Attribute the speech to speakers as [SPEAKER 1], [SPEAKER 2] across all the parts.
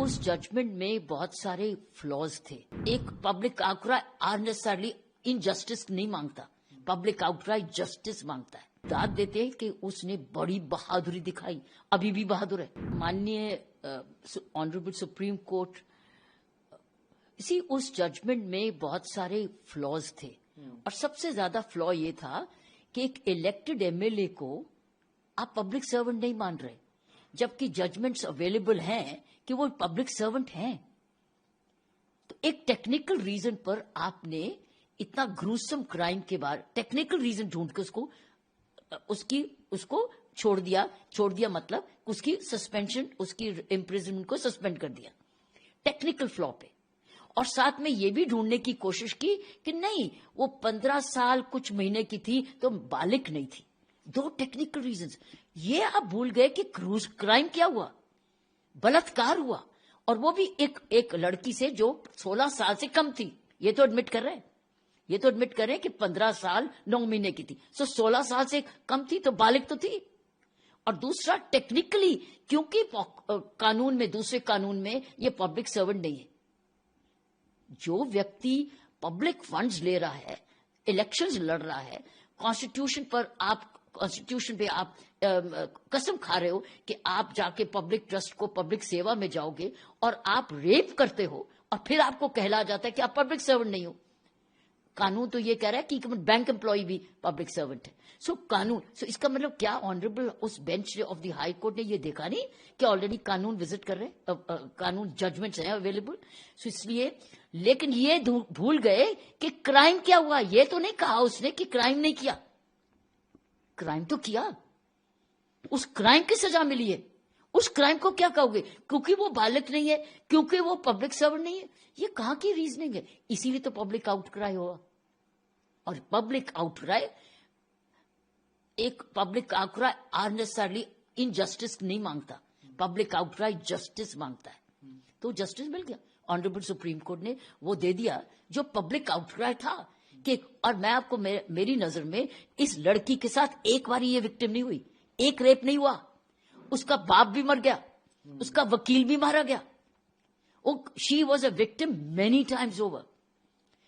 [SPEAKER 1] उस जजमेंट में बहुत सारे फ्लॉज थे. एक पब्लिक आउटक्राई अननेसेसरली इनजस्टिस नहीं मांगता, पब्लिक आउटक्राई जस्टिस मांगता है. दाद देते हैं कि उसने बड़ी बहादुरी दिखाई, अभी भी बहादुर है. माननीय ऑनरेबल सुप्रीम कोर्ट, इसी उस जजमेंट में बहुत सारे फ्लॉज थे और सबसे ज्यादा फ्लॉ ये था कि एक इलेक्टेड एमएलए को आप पब्लिक सर्वेंट नहीं मान रहे, जबकि जजमेंट्स अवेलेबल हैं कि वो पब्लिक सर्वेंट हैं. तो एक टेक्निकल रीजन पर आपने इतना ग्रूसम क्राइम के बाद टेक्निकल रीजन ढूंढ के उसको छोड़ दिया मतलब उसकी सस्पेंशन, उसकी इम्प्रिजनमेंट को सस्पेंड कर दिया टेक्निकल फ्लॉ पे. और साथ में ये भी ढूंढने की कोशिश की कि नहीं, वो 15 साल कुछ महीने की थी तो बालिग नहीं थी. दो टेक्निकल रीजंस. ये आप भूल गए कि क्रूज क्राइम क्या हुआ, बलात्कार हुआ, और वो भी एक लड़की से जो 16 साल से कम थी. ये तो एडमिट कर रहे हैं कि 15 साल 9 महीने की थी, सो 16 साल से कम थी तो बालिग तो थी. और दूसरा टेक्निकली, क्योंकि कानून में, दूसरे कानून में ये पब्लिक सर्वेंट नहीं है. जो व्यक्ति पब्लिक फंड्स ले रहा है, इलेक्शंस लड़ रहा है, कॉन्स्टिट्यूशन पे आप कसम खा रहे हो कि आप जाके पब्लिक ट्रस्ट को, पब्लिक सेवा में जाओगे और आप रेप करते हो और फिर आपको कहला जाता है कि आप पब्लिक सर्वेंट नहीं हो. कानून तो ये कह रहा है कि बैंक एम्प्लॉय भी पब्लिक सर्वेंट है. सो इसका मतलब क्या ऑनरेबल उस bench of the high court ने ये देखा नहीं कि ऑलरेडी कानून विजिट कर रहे हैं, कानून जजमेंट्स हैं अवेलेबल. सो इसलिए, लेकिन ये भूल गए कि क्राइम क्या हुआ. ये तो नहीं कहा उसने कि क्राइम नहीं किया, क्राइम तो किया. उस क्राइम की सजा मिली है. उस क्राइम को क्या कहोगे? क्योंकि वो बालिग नहीं है, क्योंकि वो पब्लिक सर्वेंट नहीं है. ये कहां की रीजनिंग है? इसीलिए तो पब्लिक आउटक्राई हुआ. और पब्लिक आउटक्राई अननेसेसरली इनजस्टिस नहीं मांगता, पब्लिक आउटक्राई जस्टिस मांगता है. तो जस्टिस मिल गया. ऑनरेबल सुप्रीम कोर्ट ने वो दे दिया जो पब्लिक आउटक्राई था कि. और मैं आपको, मेरी नजर में इस लड़की के साथ एक बार ये विक्टिम नहीं हुई, एक रेप नहीं हुआ. उसका बाप भी मर गया, उसका वकील भी मारा गया. She was a victim many times over.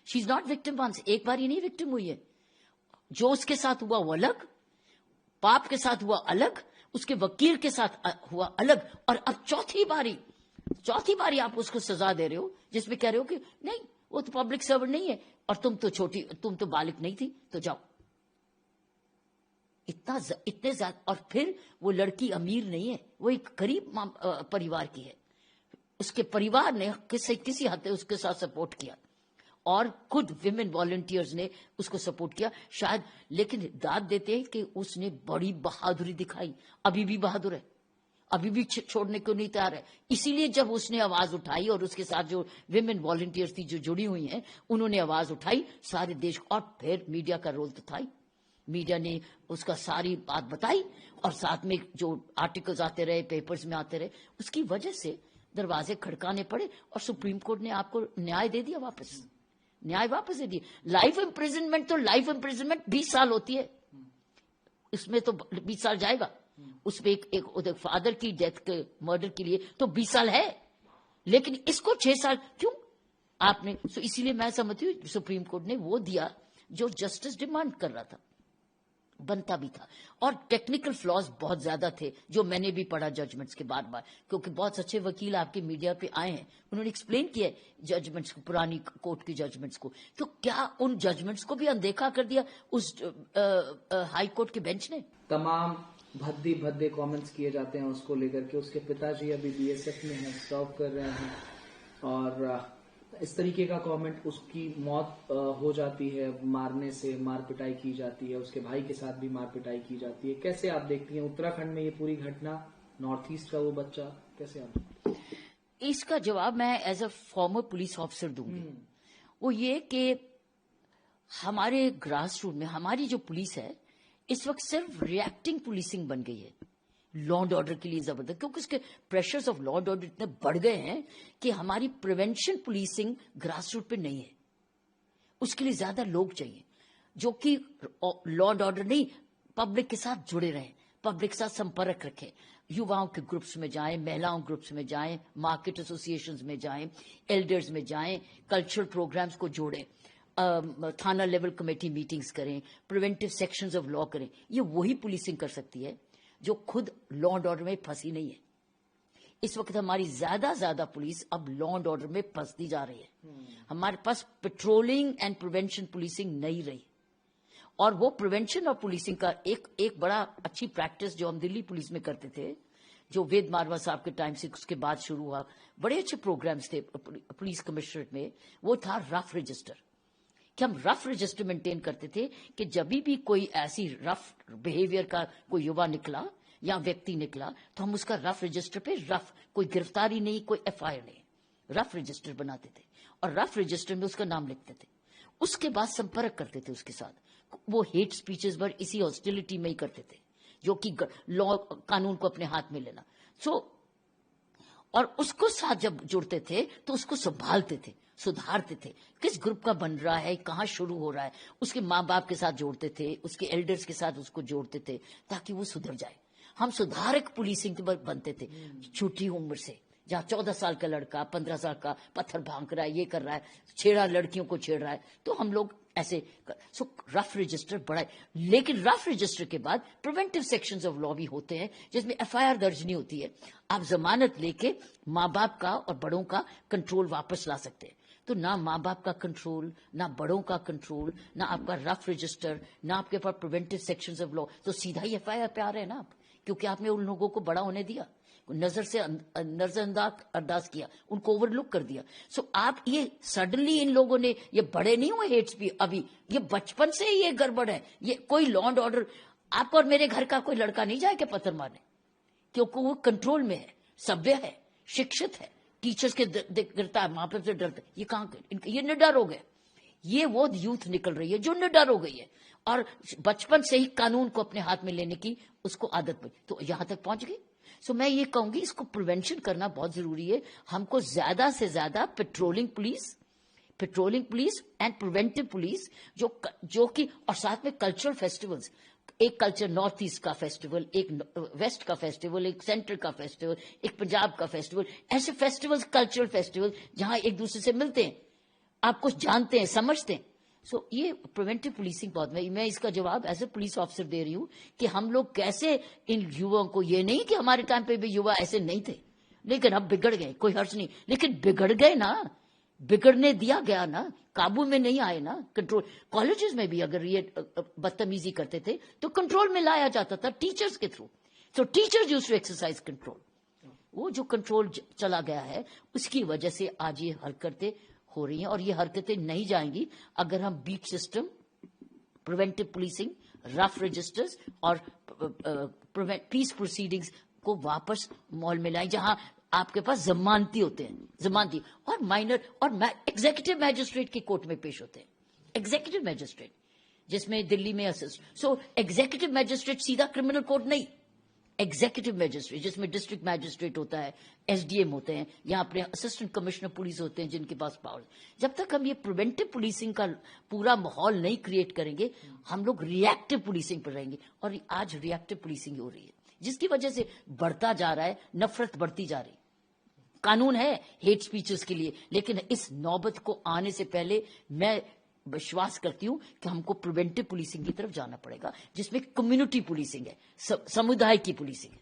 [SPEAKER 1] She is not victim once. एक बार ही नहीं विक्टिम हुई है. जो उसके साथ हुआ वो अलग, बाप के साथ हुआ अलग, उसके वकील के साथ हुआ अलग, और अब चौथी बारी आप उसको सजा दे रहे हो जिसमें कह रहे हो कि नहीं, वो तो पब्लिक सर्वेंट नहीं है और तुम तो बालिग नहीं थी, तो जाओ. इतने ज्यादा. और फिर वो लड़की अमीर नहीं है, वो एक गरीब परिवार की है. उसके परिवार ने किसी हद तक उसके साथ सपोर्ट किया और खुद विमेन वॉलंटियर्स ने उसको सपोर्ट किया शायद. लेकिन दाद देते हैं कि उसने बड़ी बहादुरी दिखाई, अभी भी बहादुर है, अभी भी छोड़ने को नहीं तैयार है. इसीलिए जब उसने आवाज उठाई और उसके साथ जो विमेन वॉलंटियर्स थी जो जुड़ी हुई हैं, उन्होंने आवाज उठाई सारे देश. और फिर मीडिया का रोल तो था ही. मीडिया ने उसका सारी बात बताई और साथ में जो आर्टिकल्स आते रहे, पेपर्स में आते रहे, उसकी वजह से दरवाजे खड़काने पड़े और सुप्रीम कोर्ट ने आपको न्याय दे दिया, न्याय वापस दे दिया. लाइफ इम्प्रिजनमेंट तो लाइफ इम्प्रिजनमेंट 20 साल होती है, इसमें तो 20 साल जाएगा. उसमें एक फादर की डेथ के मर्डर के लिए तो 20 साल है, लेकिन इसको 6 साल क्यों आपने? तो इसीलिए मैं समझती हूँ सुप्रीम कोर्ट ने वो दिया जो जस्टिस डिमांड कर रहा था, बनता भी था. और टेक्निकल फ्लॉज बहुत ज्यादा थे जो मैंने भी पढ़ा जजमेंट्स के बार, क्योंकि बहुत अच्छे वकील आपके मीडिया पे आए हैं, उन्होंने एक्सप्लेन किया जजमेंट्स को, पुरानी कोर्ट की जजमेंट्स को. तो क्या उन जजमेंट्स को भी अनदेखा कर दिया उस हाई कोर्ट के बेंच ने?
[SPEAKER 2] तमाम भद्दे कमेंट्स किए जाते हैं उसको लेकर के. उसके पिताजी अभी बीएसएफ में हैं, सर्व कर रहे हैं, और इस तरीके का कमेंट, उसकी मौत हो जाती है मारने से, मार पिटाई की जाती है, उसके भाई के साथ भी मार पिटाई की जाती है. कैसे आप देखती हैं उत्तराखंड में ये पूरी घटना, नॉर्थ ईस्ट का वो बच्चा, कैसे आप?
[SPEAKER 1] इसका जवाब मैं as a former police officer दूंगी. वो ये कि हमारे ग्रास रूट में हमारी जो पुलिस है इस वक्त सिर्फ रिएक्टिंग पुलिसिंग बन गई है लॉ एंड ऑर्डर के लिए जबरदस्त, क्योंकि उसके pressures of law and order इतने बढ़ गए हैं कि हमारी प्रिवेंशन पुलिसिंग ग्रास रूट पे नहीं है. उसके लिए ज्यादा लोग चाहिए जो कि लॉ एंड ऑर्डर नहीं, पब्लिक के साथ जुड़े रहें, पब्लिक के साथ संपर्क रखें, युवाओं के ग्रुप्स में जाएं, महिलाओं ग्रुप्स में जाएं, मार्केट एसोसिएशंस में जाएं, एल्डर्स में जाएं, कल्चरल प्रोग्राम्स को जोड़ें, थाना लेवल कमेटी मीटिंग्स करें, प्रिवेंटिव सेक्शंस ऑफ लॉ करें। ये वही पुलिसिंग कर सकती है जो खुद लॉ एंड ऑर्डर में फंसी नहीं है। इस वक्त हमारी ज्यादा पुलिस अब लॉ एंड ऑर्डर में फंसती जा रही है। हमारे पास पेट्रोलिंग एंड प्रिवेंशन पुलिसिंग नहीं रही। और वो प्रिवेंशन और पुलिसिंग का एक बड़ा अच्छी प्रैक्टिस जो हम दिल्ली पुलिस में करते थे, जो वेद मारवा साहब के टाइम से उसके बाद शुरू हुआ, बड़े अच्छे प्रोग्राम्स थे पुलिस कमिश्नरेट में, वो था रफ रजिस्टर। कि हम रफ रजिस्टर मेंटेन करते थे कि जब भी कोई ऐसी रफ बिहेवियर का कोई युवा निकला या व्यक्ति निकला तो हम उसका रफ रजिस्टर पे कोई गिरफ्तारी नहीं, कोई एफआईआर नहीं, रफ रजिस्टर बनाते थे और रफ रजिस्टर में उसका नाम लिखते थे। उसके बाद संपर्क करते थे उसके साथ। वो हेट स्पीचेस पर इसी हॉस्टिलिटी में ही करते थे, जो कि लॉ कानून को अपने हाथ में लेना। और उसको साथ जब जुड़ते थे तो उसको संभालते थे, सुधारते थे, किस ग्रुप का बन रहा है, कहाँ शुरू हो रहा है, उसके माँ बाप के साथ जोड़ते थे, उसके एल्डर्स के साथ उसको जोड़ते थे ताकि वो सुधर जाए। हम सुधारक पुलिसिंग बनते थे छोटी उम्र से। जहाँ 14 साल का लड़का 15 साल का पत्थर भांग रहा है, ये कर रहा है, छेड़ा लड़कियों को छेड़ रहा है, तो हम लोग ऐसे रफ रजिस्टर बड़ा है। लेकिन रफ रजिस्टर के बाद प्रिवेंटिव सेक्शंस ऑफ लॉ भी होते हैं जिसमें एफआईआर दर्ज नहीं होती है। आप जमानत लेके माँ बाप का और बड़ों का कंट्रोल वापस ला सकते हैं। तो ना माँ बाप का कंट्रोल, ना बड़ों का कंट्रोल, ना आपका रफ रजिस्टर, ना आपके पास प्रिवेंटिव सेक्शंस ऑफ लॉ, तो सीधा ही एफआईआर पे आ रहे हैं ना आप, क्योंकि आपने उन लोगों को बड़ा होने दिया, नजरअंदाज किया, उनको ओवरलुक कर दिया। आप ये सडनली इन लोगों ने, ये बड़े नहीं हुए हेट्स भी अभी, ये बचपन से ही ये गड़बड़ है। ये कोई लॉ एंड ऑर्डर, आप और मेरे घर का कोई लड़का नहीं जाएगा पत्थर मारने, क्योंकि वो कंट्रोल में है, सभ्य है, शिक्षित है, टीचर्स के डरता है, माँ बाप से डरता है। ये कहाँ, ये निडर हो गए। ये वो यूथ निकल रही है जो निडर हो गई है और बचपन से ही कानून को अपने हाथ में लेने की उसको आदत पड़ी, तो यहां तक पहुंच गई। मैं ये कहूंगी इसको प्रिवेंशन करना बहुत जरूरी है। हमको ज्यादा से ज्यादा patrolling police and preventive police जो कि, और साथ में कल्चरल फेस्टिवल्स, एक कल्चर नॉर्थ ईस्ट का फेस्टिवल, एक वेस्ट का फेस्टिवल, एक सेंट्रल का फेस्टिवल, एक पंजाब का फेस्टिवल, ऐसे फेस्टिवल्स, कल्चरल फेस्टिवल जहां एक दूसरे से मिलते हैं, आप कुछ जानते हैं, समझते हैं। ये प्रिवेंटिव पुलिसिंग बहुत, मैं इसका जवाब एज ए पुलिस ऑफिसर दे रही हूं कि हम लोग कैसे इन युवाओं को, ये नहीं कि हमारे टाइम पे भी युवा ऐसे नहीं थे, लेकिन अब बिगड़ गए, कोई हर्ष नहीं, लेकिन बिगड़ गए ना, बिगड़ने दिया गया ना, काबू में नहीं आए ना। कंट्रोल, कॉलेजेस में भी अगर ये बदतमीजी करते थे तो कंट्रोल में लाया जाता था टीचर्स के through. Teachers used to exercise control. वो जो कंट्रोल चला गया है उसकी वजह से आज ये हरकतें हो रही हैं, और ये हरकतें नहीं जाएंगी अगर हम beat system, preventive policing, rough registers और पीस प्रोसीडिंग्स को वापस मॉल में लाएं, जहां आपके पास जमानती होते हैं, जमानती और माइनर और एग्जीक्यूटिव मैजिस्ट्रेट की कोर्ट में पेश होते हैं। एग्जीक्यूटिव मैजिस्ट्रेट जिसमें दिल्ली में एग्जीक्यूटिव मैजिस्ट्रेट सीधा क्रिमिनल कोर्ट नहीं, एग्जीक्यूटिव मैजिस्ट्रेट जिसमें डिस्ट्रिक्ट मैजिस्ट्रेट होता है, एसडीएम होते हैं, या अपने असिस्टेंट कमिश्नर पुलिस होते हैं जिनके पास पावर। जब तक हम ये प्रिवेंटिव पुलिसिंग का पूरा माहौल नहीं क्रिएट करेंगे, हम लोग रिएक्टिव पुलिसिंग पर रहेंगे, और आज रिएक्टिव पुलिसिंग हो रही है जिसकी वजह से बढ़ता जा रहा है, नफरत बढ़ती जा रही है। कानून है हेट स्पीचेस के लिए, लेकिन इस नौबत को आने से पहले मैं विश्वास करती हूं कि हमको प्रिवेंटिव पुलिसिंग की तरफ जाना पड़ेगा, जिसमें कम्युनिटी पुलिसिंग है, समुदाय की पुलिसिंग है।